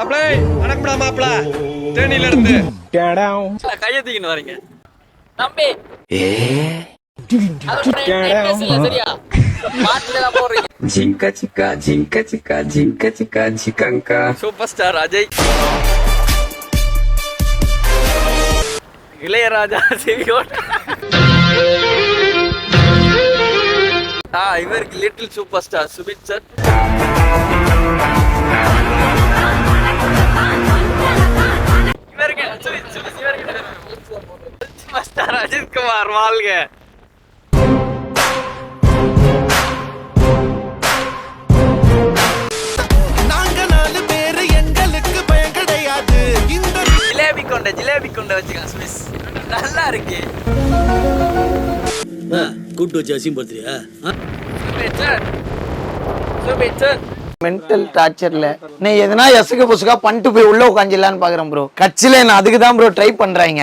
மாப்ளே வணக்கம்டா மாப்ள தேனில இருந்து கைய தூக்கின்னு வரீங்க தம்பி சரியா பாட்டுல போறீங்க ஜிங்கா சிக்கா ஜிங்கா சிக்கா ஜிங்கா சிக்கா ஜிகங்கா சூப்பர் ஸ்டார் அஜய் இளையராஜா சிவியோட இவருக்கு லிட்டில் சூப்பர் ஸ்டார் சுபித் சார் இவருக்கு சூப்பர் ஸ்டார் அஜித் குமார் வாழ்க ஜிலேபி கொண்ட வச்சுக்கலாம் சுமிஸ் நல்லா இருக்கு கூட்டு வச்சு அசிங்கப்படுத்துறியா மென்டல் டார்ச்சர்ல நீ எதனா எசுக்கு புசுக்கா பண்ணிட்டு போய் உள்ள உட்காந்துலான்னு பாக்குறேன் ப்ரோ கட்சியில நான் அதுக்கு தான் ப்ரோ ட்ரை பண்றாங்க